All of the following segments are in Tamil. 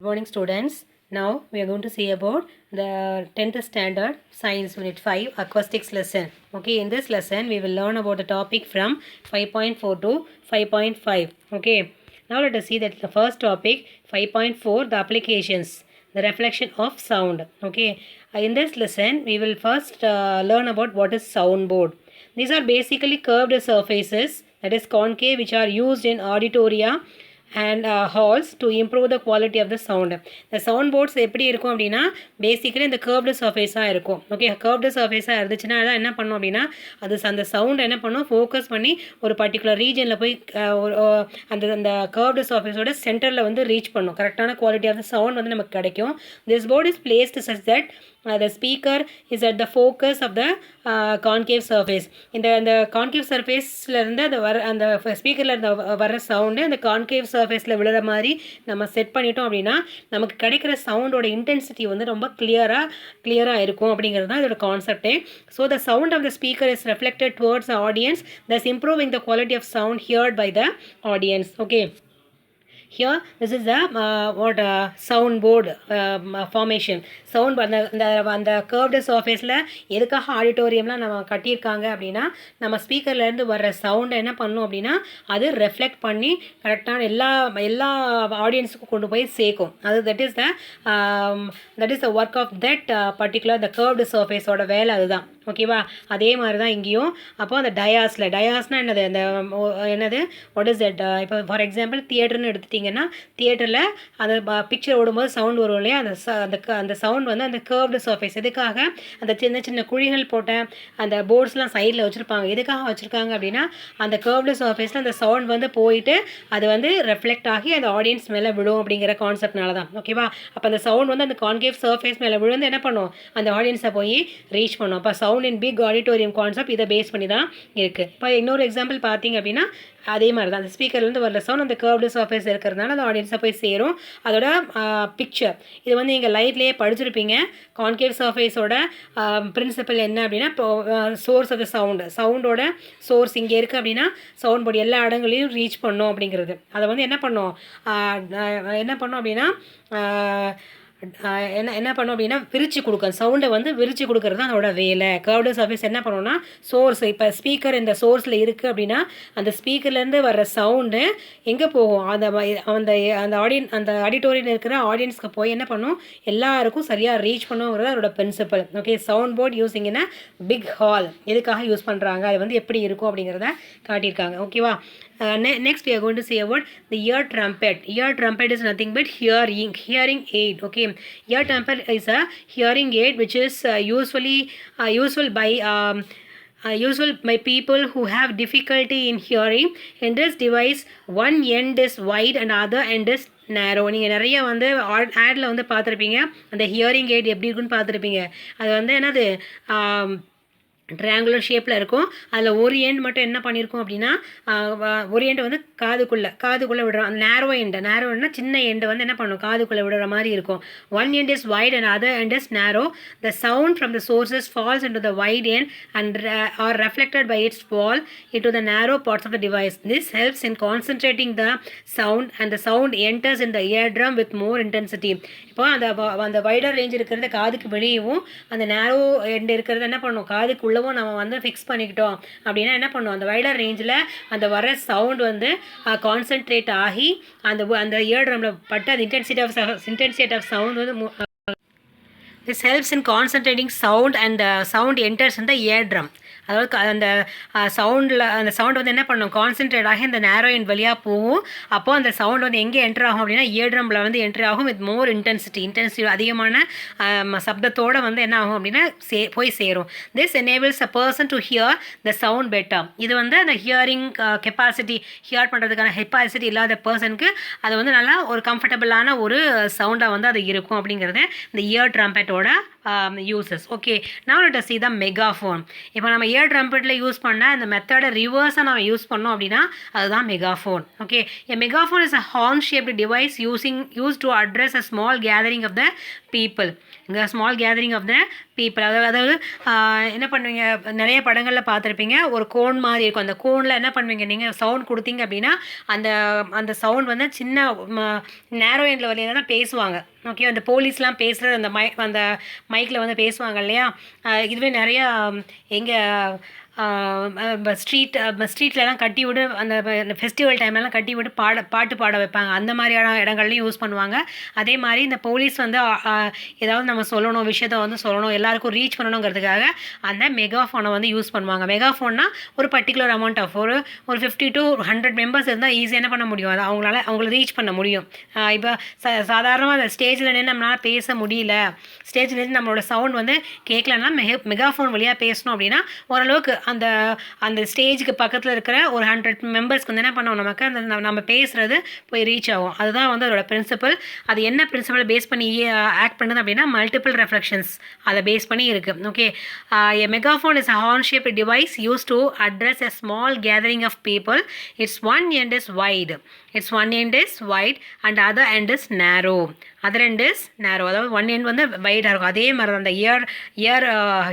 Good morning students. Now we are going to see about the 10th standard science unit 5 acoustics lesson. Okay, in this lesson we will learn about the topic from 5.4 to 5.5. Okay, now let us see that the first topic 5.4 the applications, the reflection of sound. Okay, in this lesson we will first learn about what is soundboard. These are basically curved surfaces, that is concave, which are used in auditoria and halls to improve the quality of the sound. The sound boards எப்படி இருக்கும் அப்படின்னா பேசிக்கலி இந்த கர்வ்டு சர்ஃபேஸாக இருக்கும். ஓகே, கர்வ்டு சர்ஃபேஸாக இருந்துச்சுன்னா அதான் என்ன பண்ணும் அப்படின்னா அது அந்த சவுண்ட் என்ன பண்ணும், ஃபோக்கஸ் பண்ணி ஒரு பர்டிகுலர் ரீஜனில் போய் அந்த அந்த கர்வ்டு சர்ஃபேஸோட சென்டரில் வந்து ரீச் பண்ணும். கரெக்டான குவாலிட்டி ஆஃப் த சவுண்ட் வந்து நமக்கு கிடைக்கும். This board is placed such that the speaker is at the focus of the concave surface. இந்த concave surfaceல இருந்து அந்த ஸ்பீக்கரில் இருந்து வர சவுண்டு அந்த concave surfaceல விழுற மாதிரி நம்ம செட் பண்ணிட்டோம் அப்படின்னா நமக்கு கிடைக்கிற சவுண்டோட இன்டென்சிட்டி வந்து ரொம்ப கிளியராக இருக்கும் அப்படிங்கிறது தான் இதோட கான்செப்டே. So the sound of the speaker is reflected towards the audience, thus improving the quality of sound heard by the audience. Okay. Here this is the soundboard formation. Sound அந்த curved surfaceல எதுக்காக ஆடிட்டோரியம்லாம் நம்ம கட்டியிருக்காங்க அப்படின்னா நம்ம ஸ்பீக்கர்லேருந்து வர்ற சவுண்டை என்ன பண்ணணும் அப்படின்னா அது ரெஃப்ளெக்ட் பண்ணி கரெக்டான எல்லா ஆடியன்ஸுக்கும் கொண்டு போய் சேர்க்கும். அது that is the work of that particular the curved surfaceோட வேலை அதுதான். ஓகேவா, அதே மாதிரி தான் இங்கேயும். அப்போ அந்த டயாஸ்னால் என்னது வாட் இஸ் தட்? இப்போ ஃபார் எக்ஸாம்பிள் தியேட்டர்னு எடுத்துட்டிங்கன்னா தியேட்டரில் அந்த பிக்சர் ஓடும்போது சவுண்ட் வரும் இல்லையா, அந்த சவுண்ட் வந்து அந்த கர்வ்டு சர்ஃபேஸ் எதுக்காக அந்த சின்ன சின்ன குழிகள் போட்ட அந்த போர்ட்ஸ்லாம் சைடில் வச்சுருப்பாங்க. எதுக்காக வச்சுருக்காங்க அப்படின்னா அந்த கர்வ்டு சர்ஃபேஸில் அந்த சவுண்ட் வந்து போயிட்டு அது வந்து ரெஃப்ளெக்ட் ஆகி அந்த ஆடியன்ஸ் மேலே விடும் அப்படிங்கிற கான்செப்ட்னால தான். ஓகேவா, அப்போ அந்த சவுண்ட் வந்து அந்த கான்கேவ் சர்ஃபேஸ் மேலே விழுந்து என்ன பண்ணும், அந்த ஆடியன்ஸை போய் ரீச் பண்ணும். அப்போ sound in big auditorium concept இதை பேஸ் பண்ணி தான் இருக்குது. இப்போ இன்னொரு எக்ஸாம்பிள் பார்த்தீங்க அப்படின்னா அதே மாதிரி தான் அந்த ஸ்பீக்கர்லேருந்து வர சவுண்ட் அந்த கர்வ்டு சர்ஃபேஸ் இருக்கிறதுனால அந்த ஆடியன்ஸை போய் சேரும். அதோட பிக்சர் இது வந்து நீங்கள் லைட்லேயே படிச்சிருப்பீங்க. கான்கேவ் சர்ஃபேஸோட பிரின்சிபல் என்ன அப்படின்னா சோர்ஸ் ஆஃப் த சவுண்டோட சோர்ஸ் இங்கே இருக்குது அப்படின்னா சவுண்ட் போர்டு எல்லா இடங்களையும் ரீச் பண்ணும் அப்படிங்கிறது. அதை வந்து என்ன பண்ணும் அப்படின்னா என்ன பண்ணும் அப்படின்னா விரிச்சு கொடுக்கும், சவுண்டை வந்து விரிச்சு கொடுக்கறது தான் அதோட வேலை. கர்வ்டு சர்ஃபேஸ் என்ன பண்ணுவோம்னா சோர்ஸ், இப்போ ஸ்பீக்கர் இந்த சோர்ஸில் இருக்குது அப்படின்னா அந்த ஸ்பீக்கர்லேருந்து வர்ற சவுண்டு எங்கே போகும், அந்த ஆடிட்டோரியில் இருக்கிற ஆடியன்ஸ்க்கு போய் என்ன பண்ணும், எல்லாருக்கும் சரியாக ரீச் பண்ணுங்கிறது அதோட principle. Okay, sound board using in a big hall எதுக்காக யூஸ் பண்ணுறாங்க, அது வந்து எப்படி இருக்கும் அப்படிங்கிறத காட்டியிருக்காங்க. ஓகேவா, next we are going to see about the ear trumpet. Ear trumpet is nothing but hearing aid. Okay, ear trumpet is a hearing aid which is useful by people who have difficulty in hearing. In this device one end is wide and other end is நேரோ. நீங்கள் நிறைய வந்து ஆடில் வந்து பார்த்துருப்பீங்க அந்த ஹியரிங் எய்ட் எப்படி இருக்குன்னு பார்த்துருப்பீங்க. அது வந்து என்னது ட்ரையாங்குலர் ஷேப்பில் இருக்கும். அதில் ஒரு எண்ட் மட்டும் என்ன பண்ணியிருக்கோம் அப்படின்னா ஒரு எண்டு வந்து காதுக்குள்ளே விடுறோம். அந்த நேரோன்னா சின்ன எண்டு வந்து என்ன பண்ணும், காதுக்குள்ளே விடுற மாதிரி இருக்கும். One end is wide and other end is narrow. The sound from the sources falls in to the wide end and are reflected by its fall in to the narrow parts of the device. This helps in concentrating the sound and the sound enters in the ear drum with more intensity. இப்போ அந்த வைடர் ரேஞ்ச் இருக்கிறது காதுக்கு வெளியவும் அந்த நேரோ எண்ட் இருக்கிறது என்ன பண்ணும், காதுக்குள்ளே நம்ம வந்து ஃபிக்ஸ் பண்ணிக்கிட்டோம் அப்படின்னா என்ன பண்ணும், அந்த வைடர் ரேஞ்சில் அந்த வர சவுண்ட் வந்து கான்சென்ட்ரேட் ஆகி அந்த இயர் ட்ரம்ல பட்டு அந்த இன்டென்சிட்டி ஆஃப் சவுண்ட் வந்து this helps in concentrating sound and the sound enters in the eardrum. அதாவது அந்த சவுண்ட் வந்து என்ன பண்ணும், கான்சென்ட்ரேட் ஆகி அந்த நேரோ எண்ட் வழியாக போகும். அப்போது அந்த சவுண்ட் வந்து எங்கே என்ட்ரு ஆகும் அப்படின்னா இயர்ட்ரமில் வந்து என்ட்ரு ஆகும் வித் மோர் இன்டென்சிட்டி அதிகமான சப்தத்தோடு வந்து என்ன ஆகும் அப்படின்னா போய் சேரும். This enables a person to hear the sound better. இது வந்து அந்த ஹியரிங் கெப்பாசிட்டி ஹியர் பண்ணுறதுக்கான கெப்பாசிட்டி இல்லாத பர்சனுக்கு அது வந்து நல்லா ஒரு கம்ஃபர்டபுளான ஒரு சவுண்டாக வந்து அது இருக்கும் அப்படிங்கிறது இந்த year ட்ரம்பெட்டோட uses. Okay, now let us see the megaphone. இப்போ நம்ம ear trumpetல யூஸ் பண்ண அந்த மெத்தடை ரிவர்ஸாக நம்ம யூஸ் பண்ணோம் அப்படின்னா அதுதான் megaphone. Okay, a megaphone is a horn shaped device used to address a small gathering of the people. இந்த small gathering of the people, அதாவது என்ன பண்ணுவீங்க, நிறைய படங்களில் பார்த்துருப்பீங்க, ஒரு கோன் மாதிரி இருக்கும். அந்த கோனில் என்ன பண்ணுவீங்க, நீங்கள் சவுண்ட் கொடுத்தீங்க அப்படின்னா அந்த அந்த சவுண்ட் வந்து சின்ன நேரோ எண்டில் வழியாக தான் பேசுவாங்க. ஓகே, அந்த போலீஸ்லாம் பேசுகிறது அந்த மைக்கில் வந்து பேசுவாங்க இல்லையா. இதுவே நிறையா ஸ்ட்ரீட்லலாம் கட்டி விட்டு அந்த ஃபெஸ்டிவல் டைம்லலாம் கட்டி விட்டு பாட்டு பாட வைப்பாங்க. அந்த மாதிரியான இடங்கள்லையும் யூஸ் பண்ணுவாங்க. அதே மாதிரி இந்த போலீஸ் வந்து ஏதாவது நம்ம சொல்லணும், விஷயத்த வந்து சொல்லணும், எல்லாருக்கும் ரீச் பண்ணணுங்கிறதுக்காக அந்த மெகாஃபோனை வந்து யூஸ் பண்ணுவாங்க. மெகாஃபோன்னா ஒரு பர்டிகுலர் அமௌண்ட் ஆஃப் ஒரு 50 to 100 மெம்பர்ஸ் இருந்தால் ஈஸியாக என்ன பண்ண முடியும், அது அவங்கள ரீச் பண்ண முடியும். இப்போ சாதாரணமாக அந்த ஸ்டேஜில் நின்று நம்மளால் பேச முடியல, ஸ்டேஜில் நின்று நம்மளோட சவுண்ட் வந்து கேட்கலன்னா மெகாஃபோன் வழியாக பேசணும் அப்படின்னா ஓரளவுக்கு அந்த ஸ்டேஜுக்கு பக்கத்தில் இருக்கிற ஒரு 100 மெம்பர்ஸ்க்கு வந்து என்ன பண்ணுவோம், நமக்கு அந்த நம்ம பேசுகிறது போய் ரீச் ஆகும். அதுதான் வந்து அதோட பிரின்சிபல். அது என்ன பிரின்சிபலை பேஸ் பண்ணி ஆக்ட் பண்ணுது அப்படின்னா மல்டிபிள் ரெஃப்ளெக்ஷன்ஸ் அதை பேஸ் பண்ணி இருக்குது. Okay, a megaphone is a horn-shaped device used to address a small gathering of people. Its one end is wide and other end is narrow. அதாவது ஒன் எண்ட் வந்து வைடாக இருக்கும். அதே மாதிரி தான் அந்த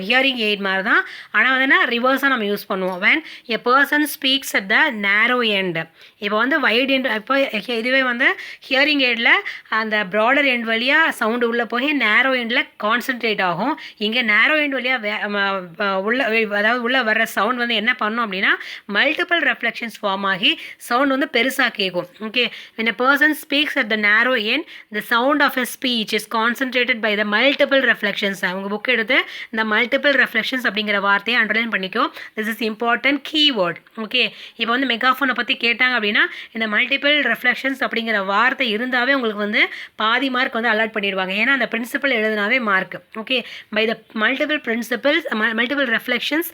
ஹியரிங் எய்ட் மாதிரி தான். ஆனால் வந்து என்ன ரிவர்ஸாக நம்ம யூஸ் பண்ணுவோம். when a person speaks at the narrow end. இப்போ வந்து வைட் எண்ட், இப்போ இதுவே வந்து ஹியரிங் எய்டில் அந்த ப்ராடர் எண்ட் வழியாக சவுண்டு உள்ளே போய் நேரோ எண்டில் கான்சன்ட்ரேட் ஆகும். இங்கே நேரோ எண்ட் வழியாக உள்ளே வர்ற சவுண்ட் வந்து என்ன பண்ணும் அப்படின்னா மல்டிபிள் ரெஃப்ளெக்ஷன்ஸ் ஃபார்ம் ஆகி சவுண்ட் வந்து பெருசாக கேட்கும். Okay, when a person speaks at the narrow end, the sound of a speech is concentrated by the multiple reflections. அவங்க புக் எடுத்து இந்த மல்டிபிள் ரெஃப்ளெக்ஷன்ஸ் அப்படிங்கிற வார்த்தையை அண்டர்லைன் பண்ணிக்கோ. This is important keyword. Okay, இப்போ வந்து மெகாஃபோனை பற்றி கேட்டாங்க அப்படின்னா இந்த மல்டிபிள் ரெஃப்ளெக்ஷன்ஸ் அப்படிங்கிற வார்த்தை இருந்தாவே உங்களுக்கு வந்து பாதி மார்க் வந்து அலாட் பண்ணிடுவாங்க. ஏன்னா அந்த பிரின்சிபல் எழுதினாவே mark. Okay, by the multiple reflections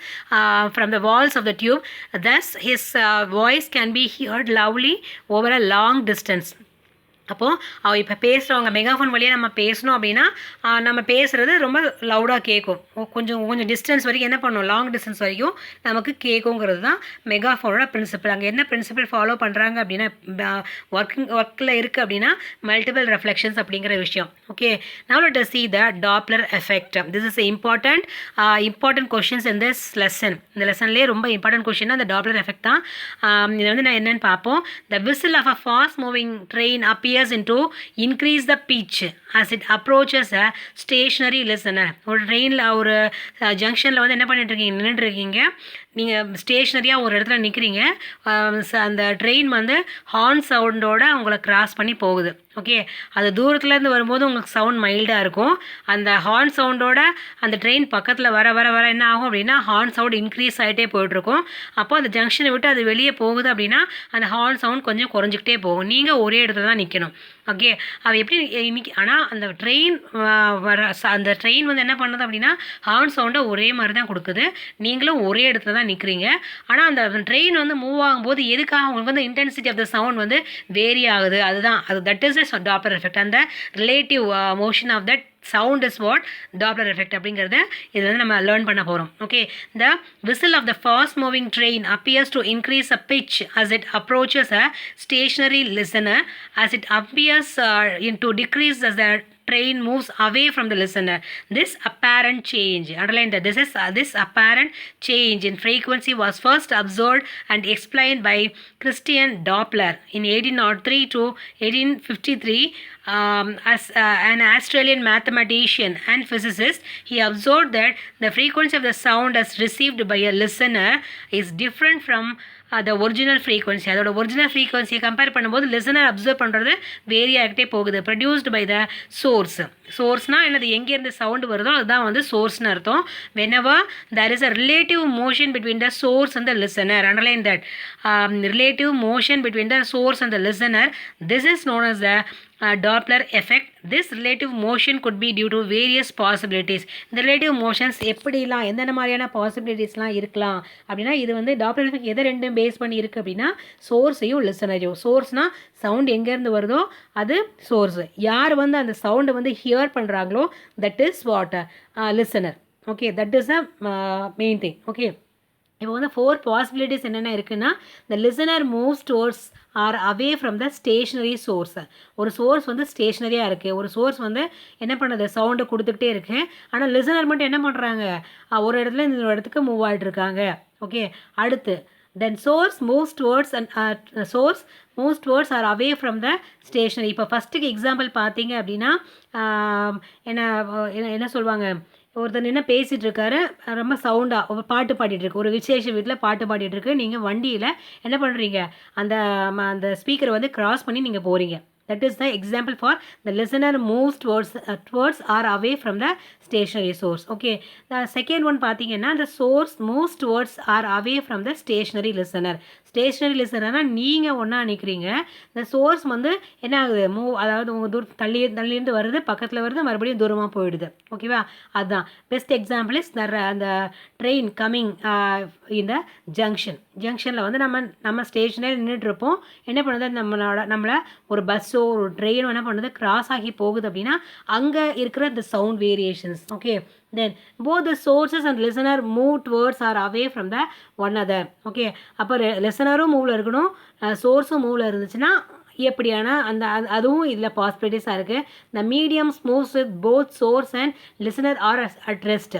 from the walls of the tube, thus his voice can be heard loudly over a long distance. அப்போது இப்போ பேசுகிறவங்க மெகாஃபோன் வழியாக நம்ம பேசணும் அப்படின்னா நம்ம பேசுகிறது ரொம்ப லவுடாக கேட்கும். கொஞ்சம் டிஸ்டன்ஸ் வரைக்கும் என்ன பண்ணும், லாங் டிஸ்டன்ஸ் வரைக்கும் நமக்கு கேட்குங்கிறது தான் மெகாஃபோனோட பிரின்சிபல். அங்கே என்ன பிரின்சிபல் ஃபாலோ பண்ணுறாங்க அப்படின்னா ஒர்க்கில் இருக்குது அப்படின்னா மல்டிபிள் ரெஃப்ளெக்ஷன்ஸ் அப்படிங்கிற விஷயம். Okay, now let us see the Doppler effect. This is important questions in this lesson. இந்த லெசன்லேயே ரொம்ப இம்பார்ட்டன்ட் கொஷின் அந்த டாப்லர் எஃபெக்ட் தான். இது வந்து நான் என்னென்னு பார்ப்போம். The whistle of a fast moving train appears to increase the pitch as it approaches a stationary listener. ஒரு ட்ரெயினில் ஒரு ஜங்ஷனில் வந்து என்ன பண்ணிட்டுருக்கீங்க, நின்றுட்டுருக்கீங்க, நீங்கள் ஸ்டேஷ்னரியாக ஒரு இடத்துல நிற்கிறீங்க, அந்த ட்ரெயின் வந்து ஹார்ன் சவுண்டோட உங்களை கிராஸ் பண்ணி போகுது. ஓகே, அது தூரத்துலேருந்து வரும்போது உங்களுக்கு சவுண்ட் மைல்டாக இருக்கும். அந்த ஹார்ன் சவுண்டோட அந்த ட்ரெயின் பக்கத்தில் வர வர வர என்ன ஆகும் அப்படின்னா ஹார்ன் சவுண்ட் இன்க்ரீஸ் ஆகிட்டே போயிட்டுருக்கும். அப்போ அந்த ஜங்ஷனை விட்டு அது வெளியே போகுது அப்படின்னா அந்த ஹார்ன் சவுண்ட் கொஞ்சம் குறைஞ்சிக்கிட்டே போகும். நீங்கள் ஒரே இடத்துல தான் நிற்கணும். ஓகே, அது எப்படி இன்னைக்கு, ஆனால் அந்த ட்ரெயின் வந்து என்ன பண்ணுது அப்படின்னா ஹார்ன் சவுண்டை ஒரே மாதிரி தான் கொடுக்குது. நீங்களும் ஒரே இடத்துல தான் நிற்கிறீங்க. ஆனால் அந்த ட்ரெயின் வந்து மூவ் ஆகும்போது எதுக்காக உங்களுக்கு வந்து இன்டென்சிட்டி ஆஃப் த சவுண்ட் வந்து வேரி ஆகுது. That is a Doppler effect. And the relative motion of that sound is what Doppler effect அப்படிங்கிறத இது வந்து நம்ம லேர்ன் பண்ண போகிறோம். Okay, the whistle of the fast moving train appears to increase a pitch as it approaches a stationary listener, as it appears to decrease as the train moves away from the listener. This apparent change, underline that this apparent change in frequency was first observed and explained by Christian Doppler in 1803 to 1853. As an Australian mathematician and physicist, he observed that the frequency of the sound as received by a listener is different from the original frequency. அதோட ஒரிஜினல் ஃப்ரீக்வன்சியை கம்பேர் பண்ணும்போது லிசனர் அப்சர்வ் பண்ணுறது வேரி ஆகிட்டே போகுது. ப்ரொடியூஸ்டு பை த சோர்ஸ்னால் என்னது, எங்கேருந்து சவுண்டு வருதோ அதுதான் வந்து சோர்ஸ்னு அர்த்தம். whenever there is a relative motion between the source and the listener, underline that relative motion between the source and the listener, this is known as the Doppler effect. This relative motion could be due to various possibilities. இந்த relative motions எப்படிலாம் எந்தெந்த மாதிரியான பாசிபிலிட்டிஸ்லாம் இருக்கலாம் அப்படின்னா இது வந்து Doppler effect எதை ரெண்டும் பேஸ் பண்ணி இருக்குது அப்படின்னா சோர்ஸையும் லிசனரையும். சோர்ஸ்னால் சவுண்ட் எங்கேருந்து வருதோ அது சோர்ஸு. யார் வந்து அந்த சவுண்டை வந்து ஹியர் பண்ணுறாங்களோ that is what listener. Okay, that is a main thing. Okay, இப்போ வந்து 4 பாசிபிலிட்டிஸ் என்னென்ன இருக்குன்னா, the listener moves towards or away from the stationary source. ஒரு சோர்ஸ் வந்து ஸ்டேஷ்னரியாக இருக்குது, ஒரு சோர்ஸ் வந்து என்ன பண்ணுது, சவுண்டை கொடுத்துக்கிட்டே இருக்குது. ஆனால் லிசனர் மட்டும் என்ன பண்ணுறாங்க, ஒரு இடத்துல இந்த இடத்துக்கு மூவ் ஆகிட்டு இருக்காங்க. ஓகே, அடுத்து then source moves towards or away from the stationary. இப்போ ஃபஸ்ட்டுக்கு எக்ஸாம்பிள் பார்த்தீங்க அப்படின்னா என்ன சொல்லுவாங்க, ஒருத்தர் என்ன பேசிகிட்டு இருக்காரு, ரொம்ப சவுண்டாக ஒரு பாட்டு பாடிட்டு இருக்கு, ஒரு விசேஷ வீட்டில் பாட்டு பாடிட்டு இருக்கு. நீங்கள் வண்டியில் என்ன பண்ணுறீங்க, அந்த ஸ்பீக்கரை வந்து கிராஸ் பண்ணி நீங்கள் போகிறீங்க. That is the example for the listener moves towards or away from the stationary source. Okay, the second one பார்த்தீங்கன்னா the source moves towards or away from the stationary listener. Stationary லிசனர்னா நீங்கள் ஒன்றா நிற்கிறீங்க, இந்த சோர்ஸ் வந்து என்ன ஆகுது, அதாவது உங்கள் தள்ளியிருந்து வருது, பக்கத்தில் வருது, மறுபடியும் தூரமாக போயிடுது. ஓகேவா, அதுதான் பெஸ்ட் எக்ஸாம்பிள் இஸ் அந்த ட்ரெயின் கம்மிங் இந்த ஜங்ஷனில் வந்து நம்ம ஸ்டேஷனில் நின்றுட்டுருப்போம். என்ன பண்ணுது, நம்மளை ஒரு பஸ்ஸோ ஒரு ட்ரெயினோ என்ன பண்ணுது, கிராஸ் ஆகி போகுது அப்படின்னா அங்கே இருக்கிற இந்த sound variations. Okay, then both the sources and listener move towards or away from the one another. Okay, அப்போ லிசனரும் மூவில் இருக்கணும், சோர்ஸும் மூவில் இருந்துச்சுன்னா எப்படியான அதுவும் இதில் பாசிபிலிட்டிஸாக இருக்குது. the mediums moves with both source and listener are at rest.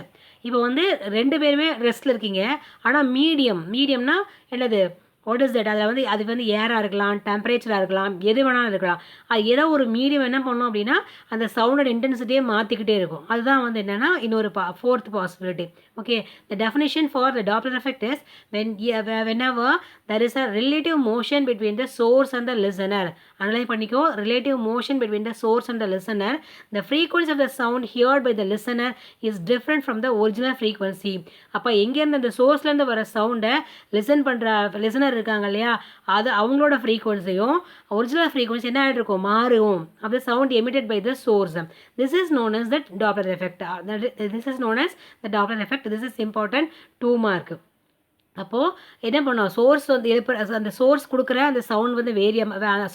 இப்போ வந்து ரெண்டு பேருமே ரெஸ்ட்டில் இருக்கீங்க, ஆனால் மீடியம்னா என்னது, வாட் இஸ் தட், அதில் வந்து அது வந்து ஏராக இருக்கலாம், டெம்பரேச்சராக இருக்கலாம், எது வேணாலும் இருக்கலாம். அது ஏதோ ஒரு மீடியம் என்ன பண்ணோம் அப்படின்னா அந்த சவுண்டோட இன்டென்சிட்டியே மாற்றிக்கிட்டே இருக்கும். அதுதான் வந்து என்னென்னா இன்னொரு fourth possibility. Okay, the definition for the Doppler effect is whenever there is a relative motion between the source and the listener. Analyze பண்ணிக்கோ, relative motion between the source and the listener, the frequency of the sound heard by the listener is different from the original frequency. அப்போ எங்கேருந்து அந்த சோர்ஸ்லேருந்து வர சவுண்டை லிசனர் இருக்காங்க இல்லையா, அது அவங்களோட ஃப்ரீக்வன்சியும் ஒரிஜினல் ஃப்ரீக்வன்சி என்ன ஆகிட்டு இருக்கும், மாறும். அப்போ sound emitted by the source. This is known as the Doppler effect. This is known as the Doppler effect. This is important 2 mark. அப்போது என்ன பண்ணோம், சோர்ஸ் வந்து அந்த சோர்ஸ் கொடுக்குற அந்த சவுண்ட் வந்து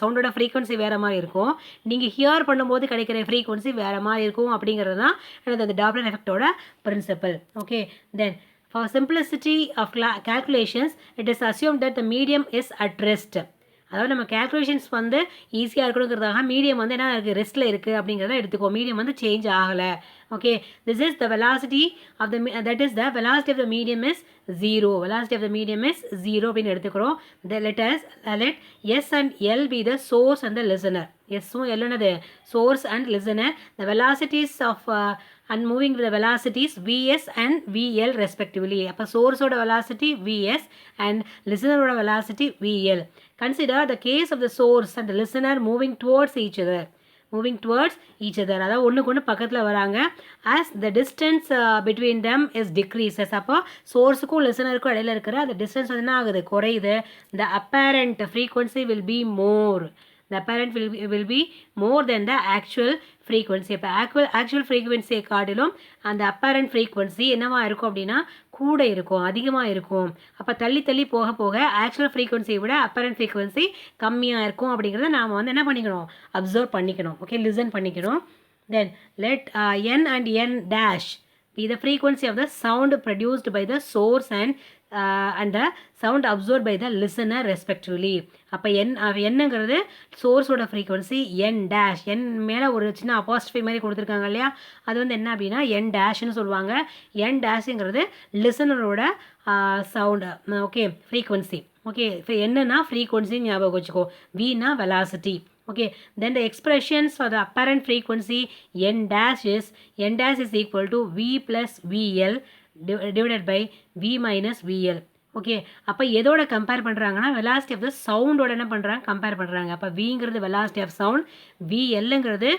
சவுண்டோட ஃப்ரீக்வன்சி வேறு மாதிரி இருக்கும், நீங்கள் ஹியர் பண்ணும்போது கிடைக்கிற ஃப்ரீக்வன்சி வேறு மாதிரி இருக்கும். அப்படிங்கிறது தான் அந்த Doppler எஃபெக்டோட principle. Okay, then for simplicity of calculations it is assumed that the medium is at rest. அதாவது நம்ம கேல்குலேஷன்ஸ் வந்து ஈஸியாக இருக்கணுங்கிறதாக மீடியம் வந்து என்ன இருக்குது, ரெஸ்ட்டில் இருக்குது அப்படிங்கிறத எடுத்துக்கோ. மீடியம் வந்து சேஞ்ச் ஆகலை. Okay, this is the velocity of that is the velocity of the medium is 0. Velocity of the medium is 0 அப்படின்னு எடுத்துக்கிறோம். let S and L be the source and the listener. எஸ்ஸும் எல்லுனது source and listener. The velocities of and moving with the velocities Vs and Vl respectively. அப்போ சோர்ஸோட velocity Vs and listener velocity Vl. Consider the case of the source and the listener moving towards each other. அதாவது ஒன்றுக்கு ஒன்று பக்கத்தில் வராங்க. as the distance between them is decreases. அப்போ சோர்ஸுக்கும் லிசனருக்கும் இடையில இருக்கிற அந்த டிஸ்டன்ஸ் என்ன ஆகுது, குறையுது. the apparent frequency will be more. The apparent will be more than the actual frequency. இப்போ actual frequency காட்டிலும் அந்த apparent frequency என்னவா இருக்கும் அப்படின்னா கூட இருக்கும், அதிகமாக இருக்கும். அப்போ தள்ளி போக போக ஆக்சுவல் ஃப்ரீக்வன்சியை விட apparent frequency கம்மியாக இருக்கும். அப்படிங்கிறத நாம் வந்து என்ன பண்ணிக்கணும், அப்சர்வ் பண்ணிக்கணும். ஓகே, லிசன் பண்ணிக்கணும். then let n and n dash be the frequency of the sound produced by the source and the sound absorbed by the listener respectively. அப்போ என்னங்கிறது சோர்ஸோட ஃப்ரீக்வன்சி, என் டேஷ் என் மேலே ஒரு சின்ன அப்போஸ்ட்ஃபை மாதிரி கொடுத்துருக்காங்க இல்லையா, அது வந்து என்ன அப்படின்னா என் டேஷ்னு சொல்லுவாங்க. என் டேஷுங்கிறது லிசனரோட சவுண்டு. Okay, frequency. ஓகே, இப்போ என்னன்னா ஃப்ரீக்வன்சி ஞாபகம் வச்சுக்கோ, வினா velocity. Okay, then the expressions for the apparent frequency n dash is equal to v plus vl divided by v minus vl. Okay, அப்போ எதோட கம்பேர் பண்ணுறாங்கன்னா வெலாசிட்டி ஆஃப் த சவுண்டோட என்ன பண்ணுறாங்க, கம்பேர் பண்ணுறாங்க. அப்போ விங்கிறது வெலாசிட்டி ஆஃப் சவுண்ட், விஎல்ங்கிறது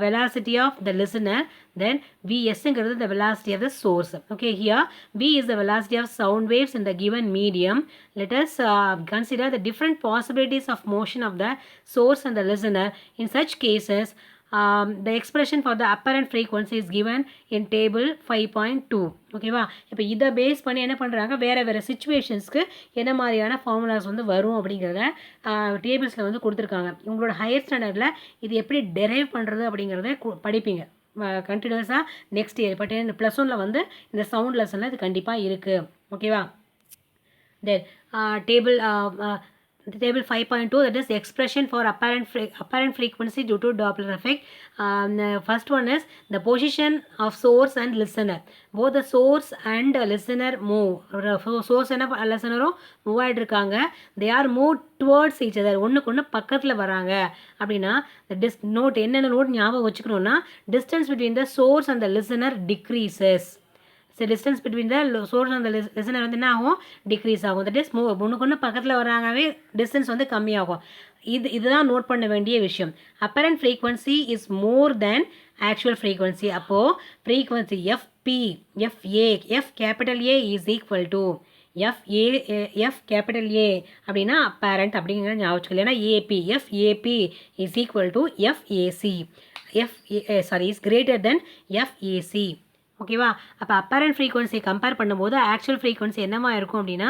velocity of the listener, then vsங்கிறது the velocity of the source. Okay, here v is the velocity of sound waves in the given medium. Let us consider the different possibilities of motion of the source and the listener. In such cases the expression for the apparent frequency is given in table 5.2 ஓகேவா இப்போ இதை பேஸ் பண்ணி என்ன பண்ணுறாங்க வேறு சுச்சுவேஷன்ஸ்க்கு என்ன மாதிரியான ஃபார்முலாஸ் வந்து வரும் அப்படிங்கிறத டேபிள்ஸில் வந்து கொடுத்துருக்காங்க உங்களோட ஹையர் ஸ்டாண்டர்டில் இது எப்படி டெரைவ் பண்ணுறது அப்படிங்கிறத படிப்பீங்க கண்டினியூஸாக நெக்ஸ்ட் இயர் இப்போ +1ல் வந்து இந்த சவுண்ட் லெசனில் இது கண்டிப்பாக இருக்குது ஓகேவா தென் table the table 5.2 that is expression for apparent frequency due to Doppler effect. The first one is the position of source and listener. Both the source and listener move. Source and listener move ஆகிட்ருக்காங்க. They are moved towards each other. ஒன்றுக்கு ஒன்று பக்கத்தில் வராங்க அப்படின்னா நோட் என்னென்ன நோட் ஞாபகம் வச்சுக்கணுன்னா distance between the source and the listener decreases. So distance between the source and the listener வந்து என்ன ஆகும் டிக்ரீஸ் ஆகும் தட் இஸ் ஒன்றுக்கு ஒன்று பக்கத்தில் வராங்கவே டிஸ்டன்ஸ் வந்து கம்மியாகும் இதுதான் நோட் பண்ண வேண்டிய விஷயம் apparent frequency is more than actual frequency அப்போது frequency F B F A F capital A is equal to F capital A அப்படின்னா அப்பேரண்ட் அப்படிங்கிற ஞாபகம் வச்சுக்கல ஏன்னா F A B is equal to F A C is greater than F A C ஓகேவா அப்போ அப்பரண்ட் ஃப்ரீக்வன்சி கம்பேர் பண்ணும்போது ஆக்சுவல் ஃப்ரீக்வன்சி என்னமா இருக்கும் அப்படின்னா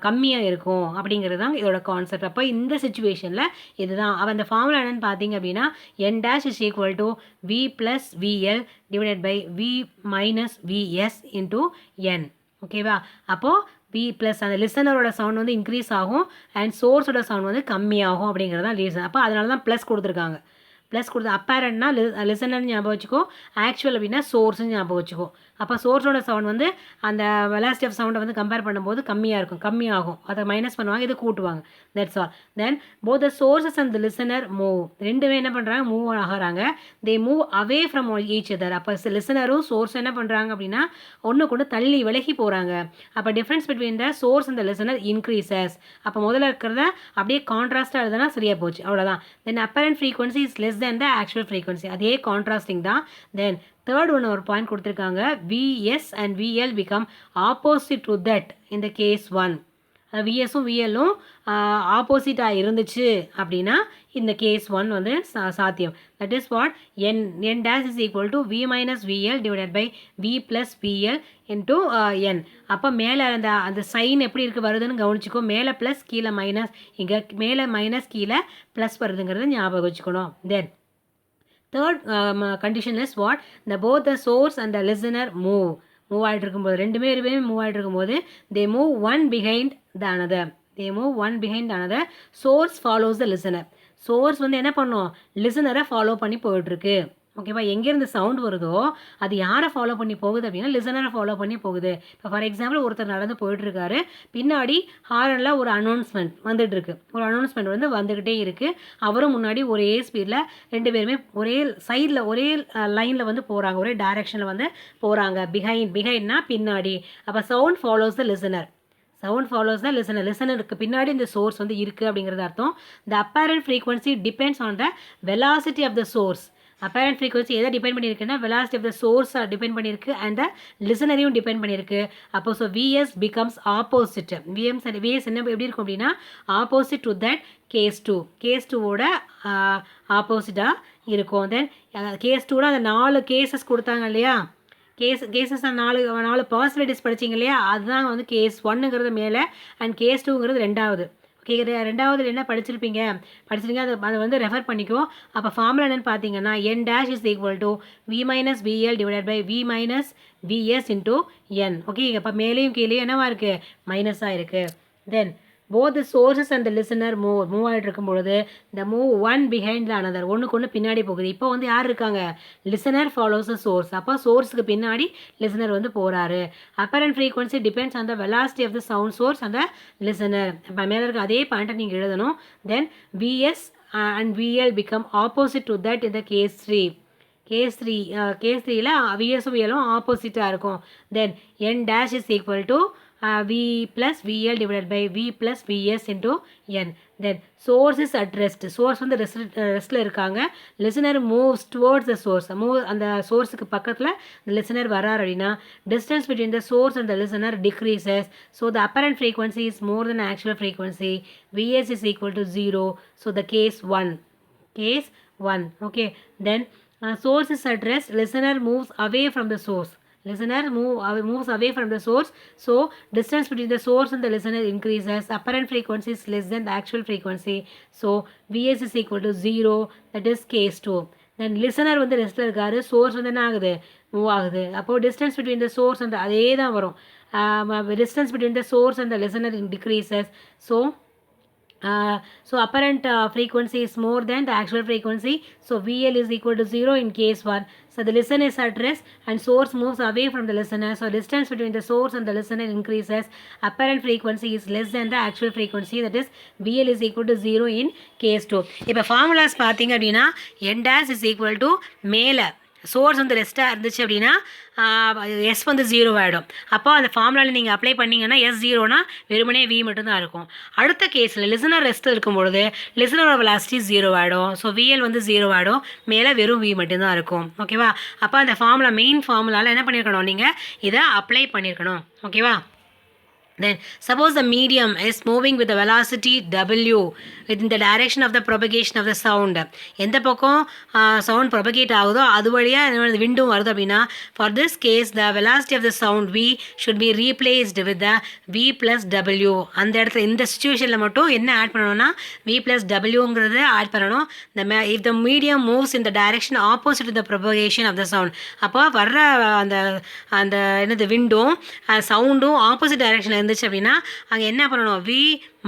கம்மியாக இருக்கும் அப்படிங்கிறது தான் இதோட கான்செப்ட் அப்போ இந்த சுச்சுவேஷனில் இதுதான் அந்த ஃபார்முலா என்னென்னு பார்த்தீங்க அப்படின்னா n dash is equal to v plus vl divided by v minus vs into n ஓகேவா அப்போது v ப்ளஸ் அந்த லிசனரோட சவுண்ட் வந்து இன்க்ரீஸ் ஆகும் அண்ட் சோர்ஸோட சவுண்ட் வந்து கம்மியாகும் அப்படிங்கிறது தான் ரீசன் அப்போ அதனால தான் ப்ளஸ் கொடுத்துருக்காங்க ப்ளஸ் கொடுத்து அப்பேரண்ட்னா லிசனர்னு ஞாபகம் வச்சுக்கோ ஆக்சுவல் அப்படின்னா சோர்ஸ்னு ஞாபகம் வச்சுக்கோ அப்போ சோர்ஸோட சவுண்ட் வந்து அந்த வெலாசிட்டி ஆஃப் சவுண்டை வந்து கம்பேர் பண்ணும்போது கம்மியாகும் அதை மைனஸ் பண்ணுவாங்க இதை கூட்டுவாங்க that's all then both the sources and the listener move ரெண்டுமே என்ன பண்ணுறாங்க மூவ் ஆகிறாங்க they move away from each other அப்போ லிசனரும் சோர்ஸ் என்ன பண்ணுறாங்க அப்படின்னா ஒன்று கொண்டு தள்ளி விலகி போகிறாங்க அப்போ difference between the source and the listener increases அப்போ முதல்ல இருக்கிறத அப்படியே கான்ட்ராஸ்ட்டாக எழுதுனா சரியாக போச்சு அவ்வளோதான் then apparent frequency is less than the actual frequency அதே கான்ட்ராஸ்டிங் தான் தென் தேர்ட் ஒன்று ஒரு பாயிண்ட் கொடுத்துருக்காங்க V S and V L become opposite to that இந்த கேஸ் 1 விஎஸும் விஎல்லும் ஆப்போசிட்டாக இருந்துச்சு அப்படின்னா இந்த கேஸ் 1 வந்து சாத்தியம் that is what n dash is equal to v minus vl divided by v plus vl into n அப்போ மேலே அந்த சைன் எப்படி இருக்குது வருதுன்னு கவனிச்சிக்கோ மேலே ப்ளஸ் கீழே மைனஸ் இங்கே மேலே மைனஸ் கீழே ப்ளஸ் வருதுங்கிறத ஞாபகம் வச்சுக்கணும் தென் third condition is what both the source and the listener move ஆகிட்டு இருக்கும்போது ரெண்டுமே மூவ் ஆகிட்டு இருக்கும்போது they move one behind the another source follows the listener source வந்து என்ன பண்ணும் லிசனரை ஃபாலோ பண்ணி போயிட்டுருக்கு ஓகேவா எங்கேருந்து சவுண்ட் வருதோ அது யாரை ஃபாலோ பண்ணி போகுது அப்படின்னா லிசனரை ஃபாலோ பண்ணி போகுது இப்போ ஃபார் எக்ஸாம்பிள் ஒருத்தர் நடந்து போயிட்டுருக்காரு பின்னாடி ஹாரனில் ஒரு அனௌன்ஸ்மெண்ட் வந்துட்டுருக்கு ஒரு அனௌன்ஸ்மெண்ட் வந்து வந்துக்கிட்டே இருக்குது அவரும் முன்னாடி ஒரே ஸ்பீடில் ரெண்டு பேருமே ஒரே சைடில் ஒரே லைனில் வந்து போகிறாங்க ஒரே டைரெக்ஷனில் வந்து போகிறாங்க பிஹைண்ட்னா பின்னாடி அப்போ சவுண்ட் ஃபாலோஸ் த லிசனர் லிசனருக்கு பின்னாடி இந்த சோர்ஸ் வந்து இருக்குது அப்படிங்கிறது அர்த்தம் the apparent frequency depends on the velocity of the source apparent frequency எதை டிபெண்ட் பண்ணியிருக்குன்னா velocity of the source depend பண்ணியிருக்கு அண்ட் த லிசனரையும் டிபெண்ட் பண்ணியிருக்கு அப்போ so V S becomes opposite V S என்ன எப்படி இருக்கும் அப்படின்னா ஆப்போசிட் டு தட் கேஸ் டூவோட ஆப்போசிட்டாக இருக்கும் தென் கேஸ் டூவில் அந்த 4 கேசஸ் கொடுத்தாங்க இல்லையா கேசஸ் 4 பாசிபிலிட்டிஸ் படிச்சிங்க இல்லையா அதுதான் வந்து கேஸ் 1ங்கிறது மேலே அண்ட் கேஸ் 2ங்கிறது ரெண்டாவது ரெண்டாவது என்ன படிச்சிருப்பீங்க அதை வந்து ரெஃபர் பண்ணிக்கோ அப்போ ஃபார்முலா என்னன்னு பார்த்தீங்கன்னா n dash is equal to v minus vl divided by v minus vs into n okay அப்போ மேலேயும் கீழேயும் என்னவா இருக்குது மைனஸாக இருக்குது தென் both the sources and the listener move ஆகிட்டு இருக்கும்பொழுது the move one behind the another ஒன்றுக்கு ஒன்று பின்னாடி போகுது இப்போ வந்து யார் இருக்காங்க லிசனர் ஃபாலோஸ் த சோர்ஸ் அப்போ சோர்ஸுக்கு பின்னாடி லிசனர் வந்து போகிறாரு apparent frequency depends on the velocity of the sound source அந்த லிசனர் இப்போ மேலே இருக்க அதே பாயிண்ட்டை நீங்கள் எழுதணும் then V S and V L become opposite to that இந்த கேஸ் 3ல விஎஸும் விஎலும் ஆப்போசிட்டாக இருக்கும் தென் n dash is equal to v plus vl divided by v plus vs into n then source is at rest source வந்து ரெஸ்ட்டில் இருக்காங்க listener moves towards the source அந்த சோர்ஸுக்கு பக்கத்தில் the listener வரார் அப்படின்னா distance between the source and the listener decreases so the apparent frequency is more than actual frequency vs is equal to 0 so the case 1 1. Okay, then source is addressed, listener moves away from the source. Moves away from the source, so distance between the source and the listener increases. Apparent frequency is less than the actual frequency, so Vs is equal to 0, that is case 2. Then listener வந்து ரெஸ்ட்டில் இருக்காரு, சோர்ஸ் வந்து என்ன ஆகுது, மூவ் ஆகுது. அப்போது டிஸ்டன்ஸ் பிட்வீன் த சோர்ஸ் அந்த அதே தான் வரும். Distance between the source and the listener decreases, so apparent frequency is more than the actual frequency, so VL is equal to 0 in case 1. So the listener is addressed and source moves away from the listener, so distance between the source and the listener increases. Apparent frequency is less than the actual frequency, that is VL is equal to 0 in case 2. இப்போ formulas பார்த்தீங்க அப்படின்னா n dash is equal to மேலே சோர்ஸ் வந்து ரெஸ்ட்டாக இருந்துச்சு அப்படின்னா எஸ் வந்து 0 ஆகிடும். அப்போ அந்த ஃபார்முலாவில் நீங்கள் அப்ளை பண்ணிங்கன்னா எஸ் 0னா வெறுமனே வி மட்டும்தான் இருக்கும். அடுத்த கேஸில் லிசனர் ரெஸ்ட்டில் இருக்கும்பொழுது லிசனரோட வெலாசிட்டி 0 ஆகிடும், ஸோ விஎல் வந்து 0 ஆகிடும், மேலே வெறும் வி மட்டும்தான் இருக்கும். ஓகேவா? அப்போ அந்த ஃபார்முலா மெயின் ஃபார்முலாவில் என்ன பண்ணியிருக்கணும், நீங்கள் இதை அப்ளை பண்ணியிருக்கணும். ஓகேவா? Then suppose the medium is moving with the velocity w in the direction of the propagation of the sound. எந்த பக்கம் sound propagate ஆகுதோ அது வழியாக விண்டும் வருது அப்படின்னா, for this case the velocity of the sound v should be replaced with the v plus w. அந்த இடத்துல இந்த சுச்சுவேஷனில் மட்டும் என்ன ஆட் பண்ணணும்னா v plus wங்கிறது ஆட் பண்ணணும். if the medium moves in the direction opposite to the propagation of the sound, அப்போ வர்ற அந்த அந்த என்னது விண்டும் சவுண்டும் ஆப்போசிட் டைரெக்ஷனில் இருந்துச்சு அப்படின்னா அங்கே என்ன பண்ணணும், v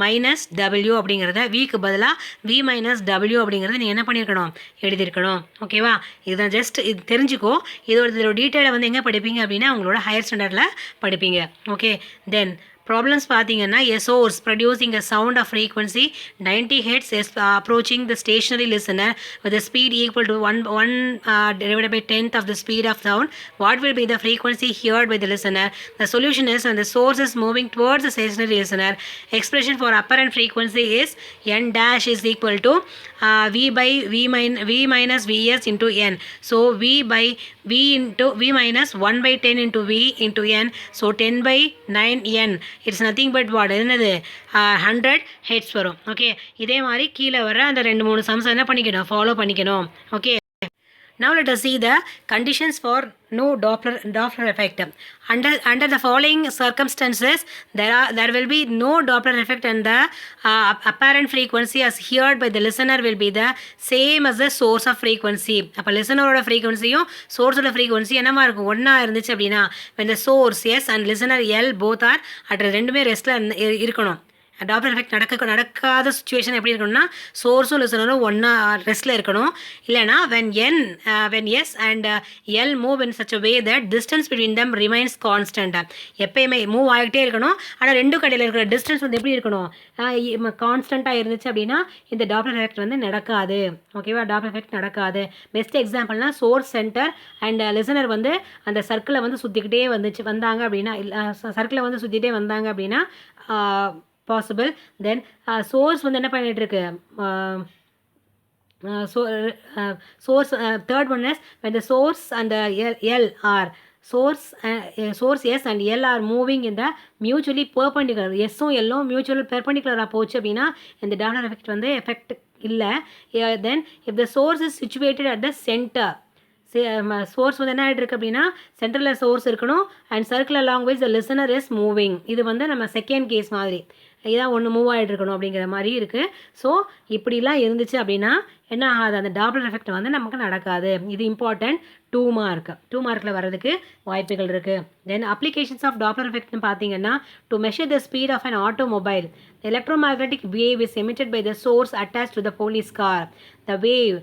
மைனஸ் டபிள்யூ அப்படிங்கிறத விக்கு பதிலாக v மைனஸ் டபிள்யூ அப்படிங்கிறத நீங்கள் என்ன பண்ணியிருக்கணும், எழுதியிருக்கணும். ஓகேவா? இதுதான் ஜஸ்ட் இது தெரிஞ்சுக்கோ. இதோட டீட்டெயிலை வந்து எங்கே படிப்பீங்க அப்படின்னா உங்களோட ஹையர் ஸ்டாண்டர்டில் படிப்பீங்க. ஓகே, தென் ப்ராப்ளம்ஸ் பார்த்தீங்கன்னா a source producing a sound of frequency 90 Hz is approaching the stationary listener with a speed equal to 1 divided by 10th of the speed of sound. What will be the frequency heard by the listener? The solution is when the source is moving towards the stationary listener. Expression for apparent frequency is n dash is equal to v minus vs into n. So v minus 1 by 10 into v into n. So 10 by 9n. It's nothing but what என்னது 100 ஹெட்ஸ் வரும். ஓகே, இதே மாதிரி கீழே வர அந்த 2-3 சம்ஸ் என்ன பண்ணிக்கணும், ஃபாலோ பண்ணிக்கணும். Okay, now let us see the conditions for no Doppler effect. Under the following circumstances there will be no Doppler effect and the apparent frequency as heard by the listener will be the same as the source of frequency. அப்போ லிசனரோட ஃப்ரீக்வன்சியும் சோர்ஸோட ஃப்ரீக்வன்சி என்னமா இருக்கும், ஒன்றா இருந்துச்சு அப்படின்னா when the source S and listener L both are at ரெண்டுமே ரெஸ்ட்டில் இருக்கணும். டாப்லர் எஃபெக்ட் நடக்காத சுச்சுவேஷன் எப்படி இருக்கணும்னா சோர்ஸும் லிசனரும் ஒன்றா ரெஸ்ட்டில் இருக்கணும். இல்லைனா when S and L move in such a way that distance between them remains constant. எப்பயுமே மூவ் ஆகிட்டே இருக்கணும், ஆனால் ரெண்டு கடையில் இருக்கிற டிஸ்டன்ஸ் வந்து எப்படி இருக்கணும், கான்ஸ்டண்ட்டாக இருந்துச்சு அப்படின்னா இந்த டாப்லர் எஃபெக்ட் வந்து நடக்காது. ஓகேவா? டாப்லர் எஃபெக்ட் நடக்காது. பெஸ்ட் எக்ஸாம்பிள்னா சோர்ஸ் சென்டர் அண்ட் லிசனர் வந்து அந்த சர்க்கிளை வந்து சுற்றிக்கிட்டே வந்தாங்க அப்படின்னா சர்க்கிளை வந்து சுற்றிட்டே வந்தாங்க அப்படின்னா possible. Then source வந்து என்ன பண்ணிட்டு இருக்கு, source third one is when the source and the L are source S and L are moving in the mutually perpendicular. S-ம் L-ம் mutually perpendicular போச்சு அப்படின்னா இந்த Doppler effect வந்து எஃபெக்ட் இல்லை. then if the source is situated at the center, source வந்து என்ன ஆகிட்டு இருக்கு அப்படின்னா சென்டரில் சோர்ஸ் இருக்கணும் and circle along wise the listener is moving. இது வந்து நம்ம செகண்ட் கேஸ் மாதிரி இதான் ஒன்று மூவ் ஆகிட்டு இருக்கணும் அப்படிங்கிற மாதிரி இருக்குது. ஸோ இப்படிலாம் இருந்துச்சு அப்படின்னா என்ன ஆகாது, அந்த டாப்லர் எஃபெக்ட் வந்து நமக்கு நடக்காது. இது இம்பார்ட்டன்ட் 2 மார்க்கில் வர்றதுக்கு வாய்ப்புகள் இருக்குது. தென் அப்ளிகேஷன்ஸ் ஆஃப் டாப்லர் எஃபெக்ட்னு பார்த்தீங்கன்னா to measure the speed of an automobile, electromagnetic wave is emitted by the source attached to the police car. The wave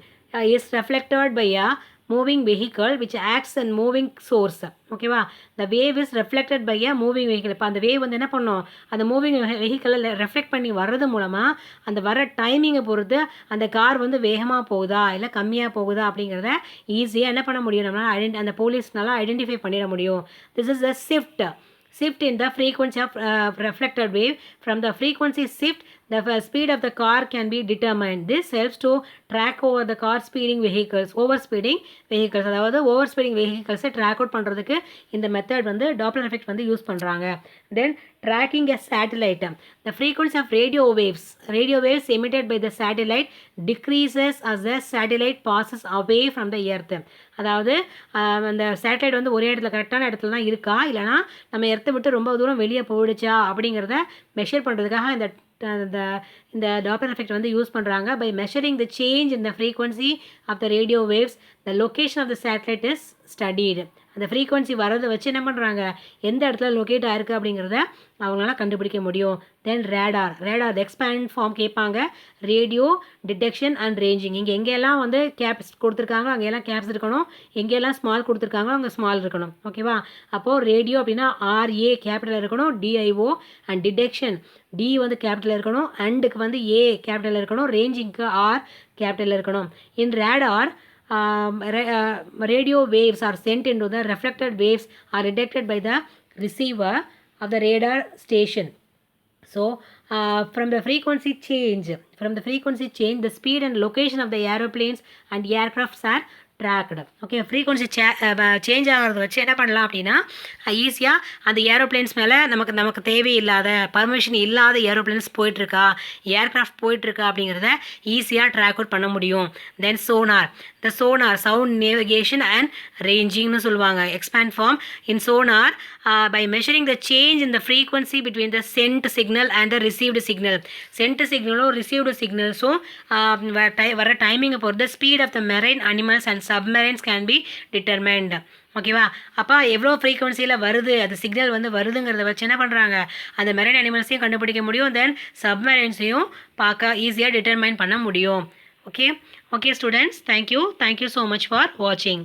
is reflected by a moving vehicle which acts and moving source. ஓகேவா? the wave is reflected by a moving vehicle. இப்போ அந்த வேவ் வந்து என்ன பண்ணும், அந்த மூவிங் வெஹிக்கிளில் ரெஃப்ளெக்ட் பண்ணி வர்றது மூலமாக அந்த வர டைமிங்கை பொறுத்து அந்த கார் வந்து வேகமாக போகுதா இல்லை கம்மியாக போகுதா அப்படிங்கிறத ஈஸியாக என்ன பண்ண முடியும், நம்மளால் அந்த போலீஸ்னால ஐடென்டிஃபை பண்ணிட முடியும். This is a shift in the frequency of reflected wave. From the frequency shift the speed of the car can be determined. This helps to track over the car speeding vehicles, overspeeding vehicles. அதாவது overspeeding vehicles track out பண்ணுறதுக்கு இந்த மெத்தட் வந்து டாப்லர் எஃபெக்ட் வந்து யூஸ் பண்ணுறாங்க. Then tracking a satellite. The frequency of radio waves emitted by the satellite decreases as the satellite passes away from the earth. அதாவது அந்த சேட்டலைட் வந்து ஒரே இடத்துல கரெக்டான இடத்துல தான் இருக்கா, இல்லைனா நம்ம எர்த்தை விட்டு ரொம்ப தூரம் வெளியே போயிடுச்சா அப்படிங்கிறத மெஷர் பண்ணுறதுக்காக இந்த டாப்லர் எஃபெக்ட் வந்து யூஸ் பண்ணுறாங்க. By measuring the change in the frequency of the radio waves the location of the satellite is studied. அந்த ஃப்ரீக்வன்சி வரதை வச்சு என்ன பண்ணுறாங்க, எந்த இடத்துல லொக்கேட் ஆயிருக்கு அப்படிங்கிறத அவங்களால கண்டுபிடிக்க முடியும். தென் ரேடார் எக்ஸ்பேண்ட் ஃபார்ம் கேட்பாங்க. Radio detection and ranging. இங்கே எங்கெல்லாம் வந்து கேப்ஸ் கொடுத்துருக்காங்க அங்கெல்லாம் கேப்ஸ் இருக்கணும், எங்கெல்லாம் ஸ்மால் கொடுத்துருக்காங்க அங்கே ஸ்மால் இருக்கணும். ஓகேவா? அப்போது ரேடியோ அப்படின்னா RA கேபிட்டல் இருக்கணும், DIO. அண்ட் டிடெக்ஷன் D வந்து கேபிட்டல் இருக்கணும், அண்டுக்கு வந்து A கேபிட்டல் இருக்கணும், ரேஞ்சிங்க்கு R கேபிட்டல் இருக்கணும். இன் radar radio waves are sent into the reflected waves are detected by the receiver of the radar station. So from the frequency change, the speed and location of the aeroplanes and aircrafts are tracked. Okay, frequency change ஆகிறது வச்சு என்ன பண்ணலாம் அப்படின்னா ஈஸியாக அந்த ஏரோப்ளேன்ஸ் மேலே நமக்கு தேவையில்லாத பர்மிஷன் இல்லாத ஏரோப்ளேன்ஸ் போயிட்டுருக்கா, ஏர்க்ராஃப்ட் போயிட்டுருக்கா அப்படிங்கிறத ஈஸியாக ட்ராக் அவுட் பண்ண முடியும். Then sonar, the sonar sound navigation and ரேஞ்சிங்னு சொல்லுவாங்க. Expand form in sonar by measuring the change in the frequency between the sent signal and the received signal. Sent சிக்னலும் ரிசீவ்டு சிக்னல்ஸும் வர டைமிங்கை பொறுத்து speed of the marine animals and submarines can be determined. ஓகேவா? அப்போ எவ்வளோ ஃப்ரீக்வன்சியில் வருது அது சிக்னல் வந்து வருதுங்கிறத வச்சு என்ன பண்ணுறாங்க, அந்த மெரைன் அனிமல்ஸையும் கண்டுபிடிக்க முடியும், தென் சப்மரைன்ஸையும் பார்க்க ஈஸியாக டிட்டர்மைன் பண்ண முடியும். Okay students, thank you so much for வாட்சிங்.